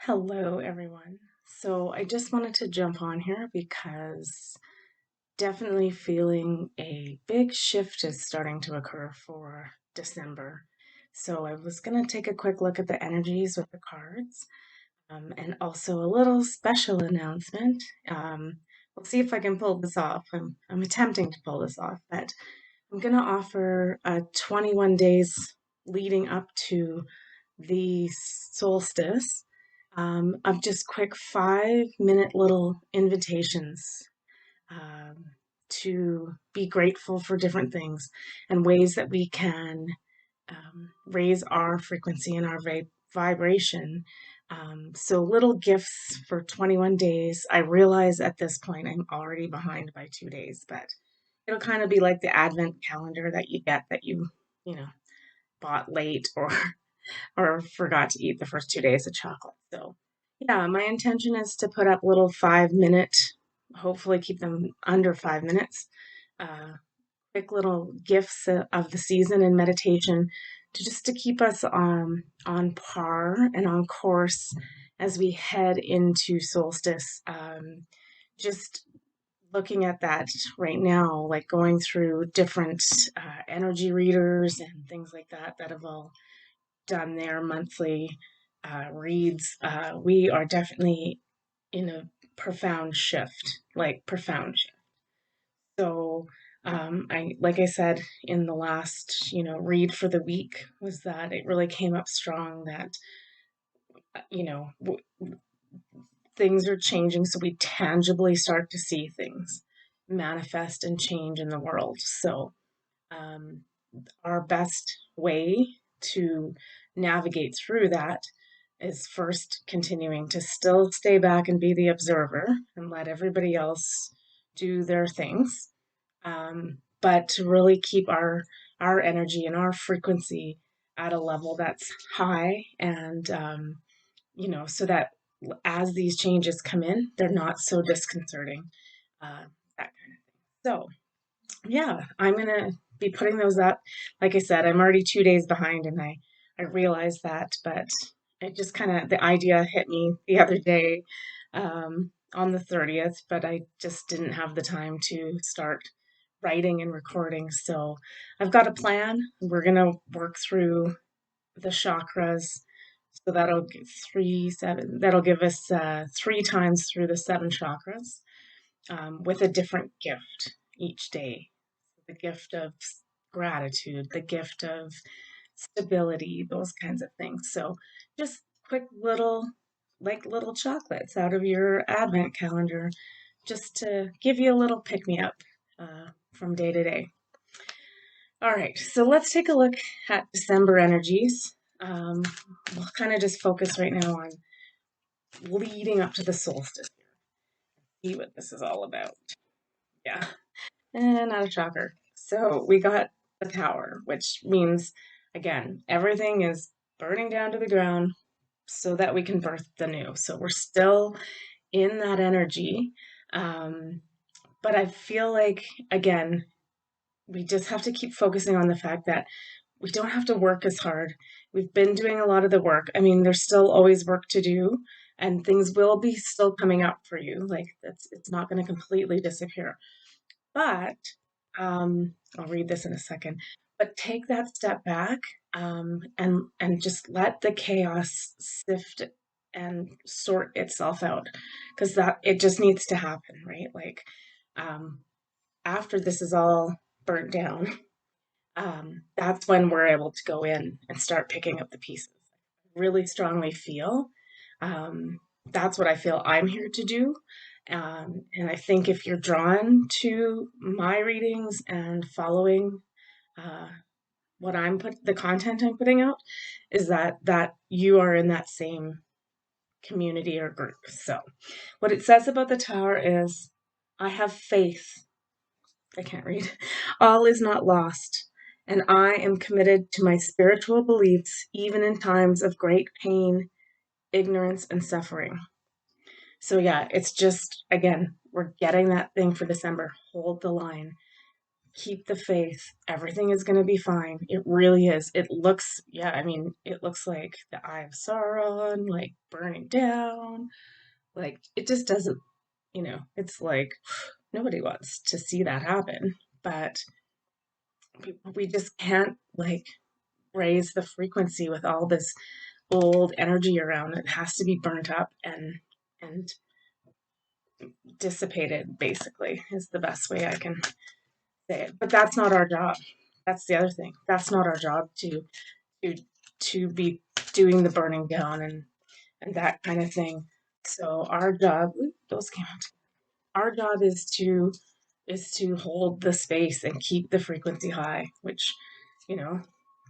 Hello, everyone. So I just wanted to jump on here because definitely feeling a big shift is starting to occur for December. So I was going to take a quick look at the energies with the cards and also a little special announcement. We'll see if I can pull this off. I'm attempting to pull this off, but I'm going to offer 21 days leading up to the solstice of just quick 5-minute little invitations um, to be grateful for different things and ways that we can raise our frequency and our vibration. So, little gifts for 21 days. I realize at this point I'm already behind by 2 days, but it'll kind of be like the advent calendar that you get that you know, bought late or forgot to eat the first 2 days of chocolate. So, yeah, my intention is to put up little 5-minute, hopefully keep them under 5 minutes, uh, quick little gifts of the season and meditation to just to keep us on par and on course as we head into solstice. Just looking at that right now, like going through different energy readers and things like that that have all done their monthly reads, we are definitely in a profound shift, like profound shift. So, I like I said in the last, read for the week was that it really came up strong that you know w- things are changing, so we tangibly start to see things manifest and change in the world. So, um, our best way to navigate through that is first continuing to still stay back and be the observer and let everybody else do their things, but to really keep our energy and our frequency at a level that's high and so that as these changes come in, they're not so disconcerting. That kind of thing. So yeah, I'm gonna be putting those up. Like I said, I'm already 2 days behind, and I realize that, but it just kind of the idea hit me the other day on the 30th, but I just didn't have the time to start writing and recording. So I've got a plan. We're gonna work through the chakras. So that'll give 3, 7. That'll give us 3 times through the 7 chakras with a different gift each day. The gift of gratitude, the gift of stability, those kinds of things. So just quick little chocolates out of your advent calendar just to give you a little pick me up from day to day. All right, so let's take a look at December energies. We'll kind of just focus right now on leading up to the solstice. See what this is all about. Yeah. And not a shocker. So we got the tower, which means, again, everything is burning down to the ground so that we can birth the new. So we're still in that energy. Um, but I feel like, again, we just have to keep focusing on the fact that we don't have to work as hard. We've been doing a lot of the work. I mean, there's still always work to do, and things will be still coming up for you. Like it's not going to completely disappear. But I'll read this in a second. But take that step back and just let the chaos sift and sort itself out, because that it just needs to happen, right? Like um, after this is all burnt down, that's when we're able to go in and start picking up the pieces. Really strongly feel that's what I feel I'm here to do. And I think if you're drawn to my readings and following uh, the content I'm putting out, is that you are in that same community or group. So, what it says about the tower is, I have faith. I can't read. All is not lost, and I am committed to my spiritual beliefs, even in times of great pain, ignorance, and suffering. So yeah, it's just again, we're getting that thing for December. Hold the line. keep the faith. Everything is going to be fine. It really is. It looks, yeah, I mean, it looks like the Eye of Sauron, like burning down. Like, it just doesn't, it's like nobody wants to see that happen. But we just can't, like, raise the frequency with all this old energy around. It has to be burnt up and dissipated, basically, is the best way I can say it. But that's not our job. That's the other thing. That's not our job to to be doing the burning down and that kind of thing. So our job, those came out. Our job is to hold the space and keep the frequency high, which you know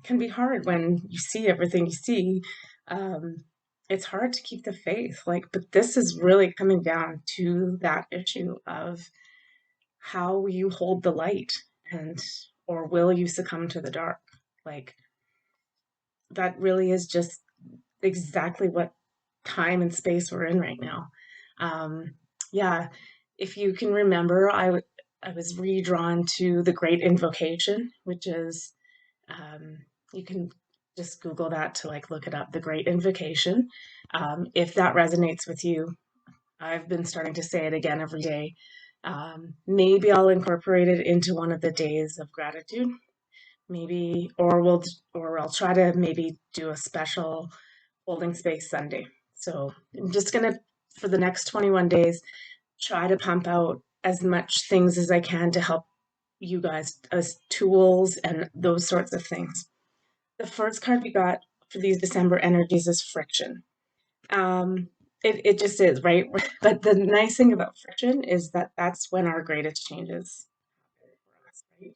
can be hard when you see everything you see. Um, it's hard to keep the faith, like, but this is really coming down to that issue of how you hold the light, and or will you succumb to the dark? Like, that really is just exactly what time and space we're in right now. Um, yeah, if you can remember, I was redrawn to the Great Invocation, which is um, you can just Google that to like look it up. The Great Invocation. If that resonates with you, I've been starting to say it again every day. Maybe I'll incorporate it into one of the days of gratitude. Maybe, or I'll try to maybe do a special holding space Sunday. So I'm just gonna, for the next 21 days, try to pump out as much things as I can to help you guys as tools and those sorts of things. The first card we got for these December energies is friction. Um, it just is, right? But the nice thing about friction is that that's when our greatest changes happen for us, right?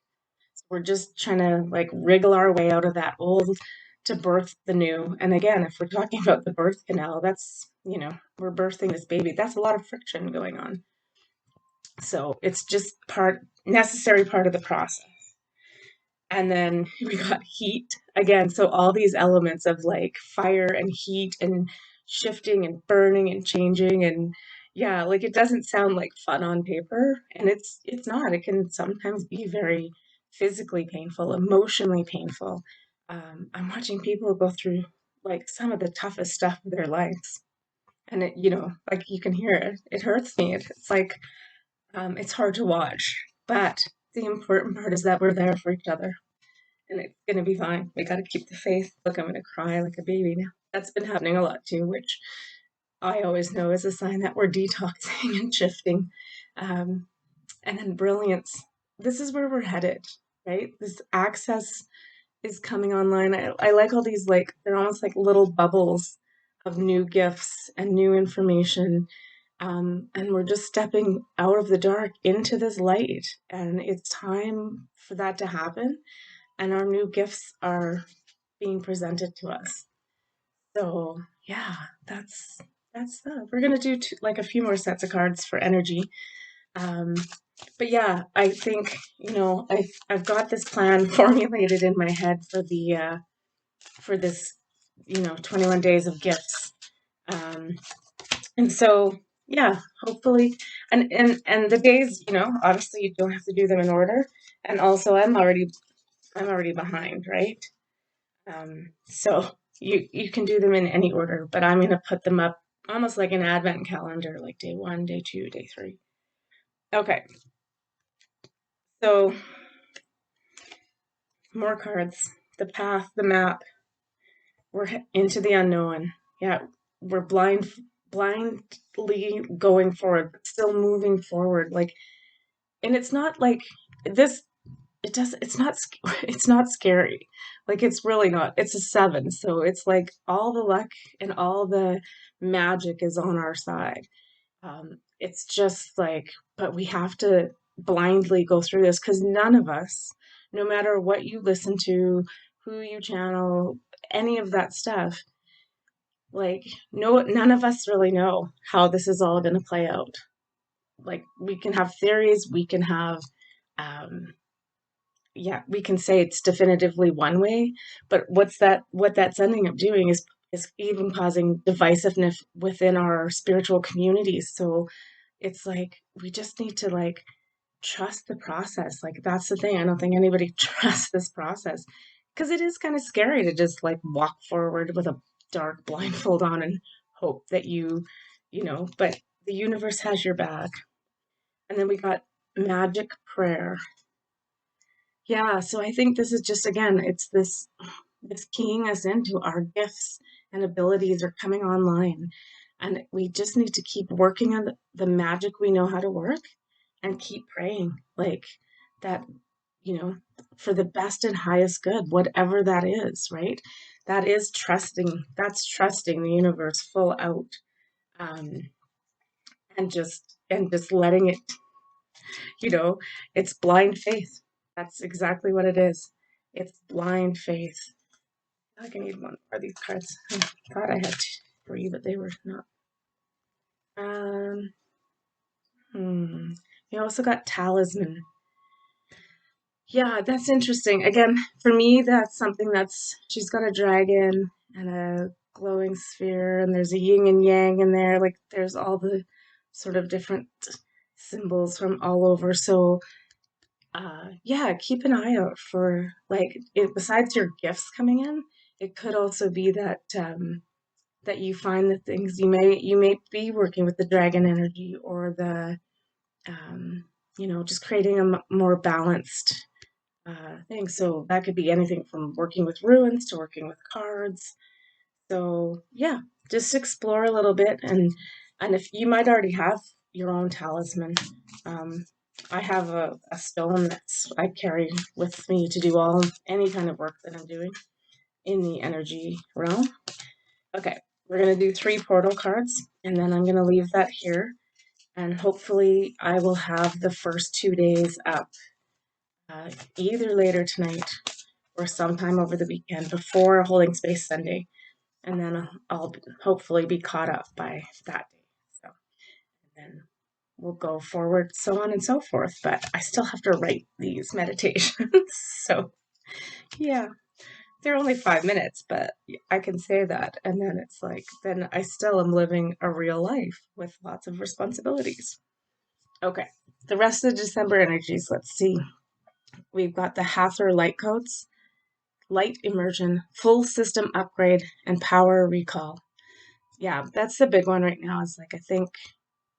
So we're just trying to like wriggle our way out of that old to birth the new. And again, if we're talking about the birth canal, that's, we're birthing this baby. That's a lot of friction going on. So it's just necessary part of the process. And then we got heat again. So all these elements of like fire and heat and shifting and burning and changing, and yeah, like it doesn't sound like fun on paper, and it's not. It can sometimes be very physically painful, emotionally painful. I'm watching people go through like some of the toughest stuff of their lives, and like you can hear it. It hurts me. It's like it's hard to watch, but the important part is that we're there for each other, and it's gonna be fine. We gotta keep the faith. Look, I'm gonna cry like a baby now. That's been happening a lot too, which I always know is a sign that we're detoxing and shifting. Um, and then brilliance. This is where we're headed, right? This access is coming online. I like all these, like, they're almost like little bubbles of new gifts and new information. And we're just stepping out of the dark into this light. And it's time for that to happen. And our new gifts are being presented to us. So yeah, that's that. We're gonna do like a few more sets of cards for energy. Um, but yeah, I think I've got this plan formulated in my head for this 21 days of gifts. And so yeah, hopefully, and the days, obviously you don't have to do them in order. And also, I'm already behind, right? So you can do them in any order, but I'm gonna put them up almost like an advent calendar, like day 1, day 2, day 3. Okay, so more cards. The path, the map. We're into the unknown. Yeah, we're blindly going forward, but still moving forward. Like, and it's not like this. It's not scary. Like, it's really not. It's a 7, so it's like all the luck and all the magic is on our side. It's just like, but we have to blindly go through this because none of us, no matter what you listen to, who you channel, any of that stuff, like, no, none of us really know how this is all going to play out. Like, we can have theories, we can have um, yeah, we can say it's definitively one way, but what that's ending up doing is even causing divisiveness within our spiritual communities. So it's like we just need to like trust the process. Like that's the thing. I don't think anybody trusts this process because it is kind of scary to just like walk forward with a dark blindfold on and hope that but the universe has your back. And then we got magic prayer. Yeah, so I think this is just again, it's this keying us into our gifts and abilities are coming online. And we just need to keep working on the magic we know how to work and keep praying like that, you know, for the best and highest good, whatever that is, right? That is trusting, that's trusting the universe full out. Um, and just letting it, you know, it's blind faith. That's exactly what it is. It's blind faith. I think I need one more of these cards. I thought I had three, but they were not. Um, hmm. You also got talisman. Yeah, that's interesting. Again, for me, that's something she's got a dragon and a glowing sphere, and there's a yin and yang in there. Like there's all the sort of different symbols from all over. So, yeah, keep an eye out for like besides your gifts coming in, it could also be that you find the things you may be working with the dragon energy or the um, just creating a more balanced thing. So that could be anything from working with ruins to working with cards. So yeah, just explore a little bit, and if you might already have your own talisman. Um, I have a stone that's I carry with me to do any kind of work that I'm doing in the energy realm. Okay, we're gonna do three portal cards, and then I'm gonna leave that here, and hopefully I will have the first 2 days up, either later tonight or sometime over the weekend before Holding Space Sunday, and then I'll hopefully be caught up by that day. So then we'll go forward, so on and so forth. But I still have to write these meditations, so yeah. They're only 5 minutes, but I can say that. And then it's like, then I still am living a real life with lots of responsibilities. Okay, the rest of the December energies, let's see. We've got the Hathor light codes, light immersion, full system upgrade, and power recall. Yeah, that's the big one right now. Is like, I think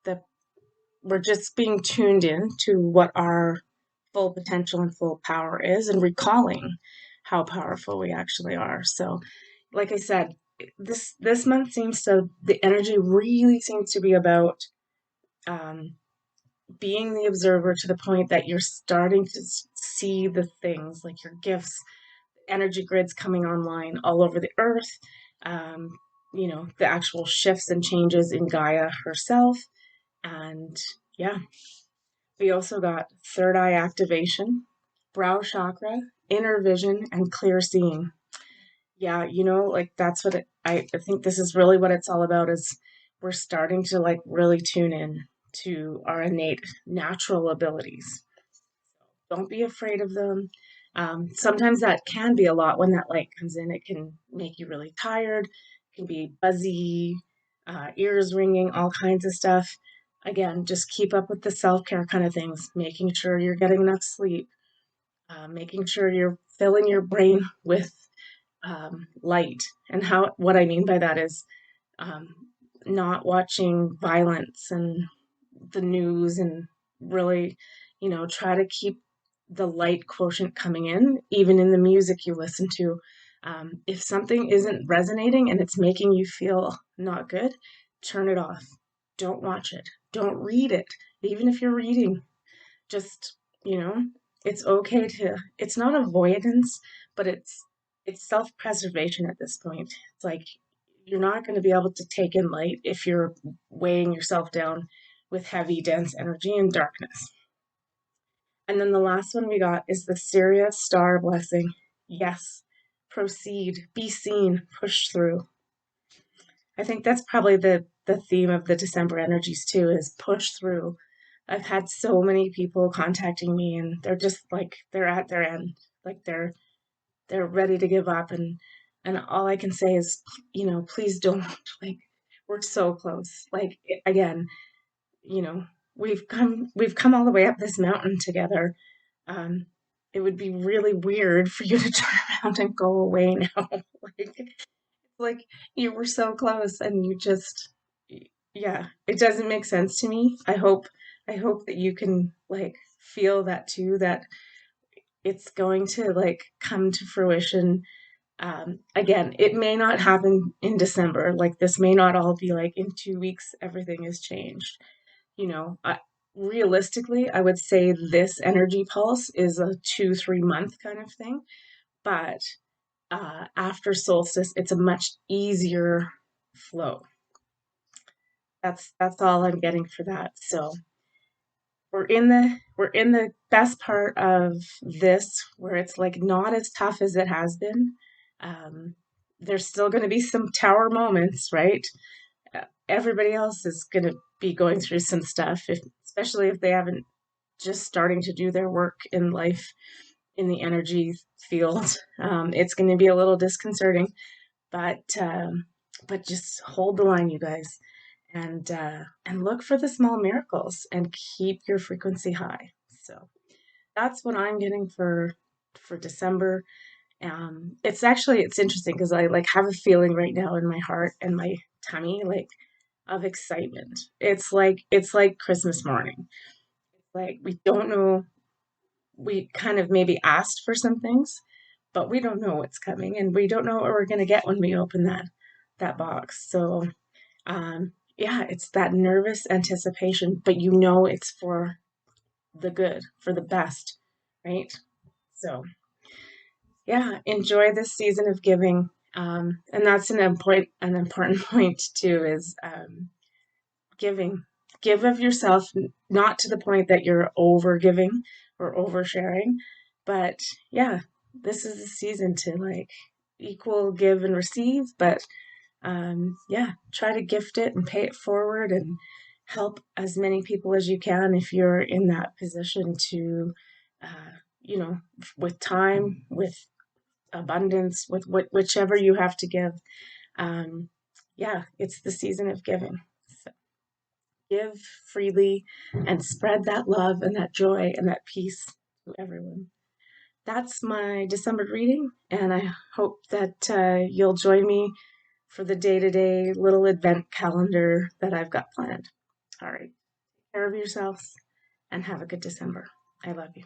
that we're just being tuned in to what our full potential and full power is and recalling how powerful we actually are. So, like I said, this month the energy really seems to be about um, being the observer to the point that you're starting to see the things like your gifts, energy grids coming online all over the earth. Um, the actual shifts and changes in Gaia herself, and yeah, we also got third eye activation, brow chakra, inner vision, and clear seeing. Yeah, like that's what I think this is really what it's all about is we're starting to like really tune in to our innate natural abilities. Don't be afraid of them. Sometimes that can be a lot when that light comes in. It can make you really tired, it can be buzzy, ears ringing, all kinds of stuff. Again, just keep up with the self care kind of things, making sure you're getting enough sleep, making sure you're filling your brain with light. And what I mean by that is um, not watching violence and the news and really, try to keep the light quotient coming in, even in the music you listen to. If something isn't resonating and it's making you feel not good, turn it off. Don't watch it. Don't read it. Even if you're reading, just, you know, it's okay it's not avoidance, but it's self-preservation at this point. It's like you're not going to be able to take in light if you're weighing yourself down with heavy, dense energy and darkness. And then the last one we got is the Sirius star blessing. Yes, proceed, be seen, push through. I think that's probably the theme of the December energies too is push through. I've had so many people contacting me and they're just like they're at their end. Like they're ready to give up and all I can say is please don't like we're so close. Like again, you know, we've come all the way up this mountain together. Um, it would be really weird for you to turn around and go away now. Like you were so close and you just, yeah, it doesn't make sense to me. I hope that you can like feel that too, that it's going to like come to fruition. Again, it may not happen in December. Like this may not all be like in 2 weeks, everything has changed. You know, realistically, I would say this energy pulse is a 2, 3 month kind of thing. But after solstice, it's a much easier flow. That's all I'm getting for that. So we're in the best part of this where it's like not as tough as it has been. Um, there's still going to be some tower moments, right? Everybody else is going to be going through some stuff, especially if they haven't just starting to do their work in life in the energy field. It's going to be a little disconcerting, but just hold the line, you guys, and look for the small miracles and keep your frequency high. So that's what I'm getting for December. It's interesting because I like have a feeling right now in my heart and my tummy like of excitement. It's like Christmas morning. Like we don't know, we kind of maybe asked for some things, but we don't know what's coming and we don't know what we're going to get when we open that box. So yeah, it's that nervous anticipation, but you know it's for the good, for the best, right? So yeah, enjoy this season of giving. And that's an important point too is giving. Give of yourself, not to the point that you're over giving or oversharing, but yeah, this is the season to like equal give and receive, but yeah, try to gift it and pay it forward and help as many people as you can if you're in that position to, you know, with time, with abundance, with whichever you have to give. Um, yeah, it's the season of giving. So give freely and spread that love and that joy and that peace to everyone. That's my December reading, and I hope that you'll join me for the day to day little advent calendar that I've got planned. All right. Take care of yourselves and have a good December. I love you.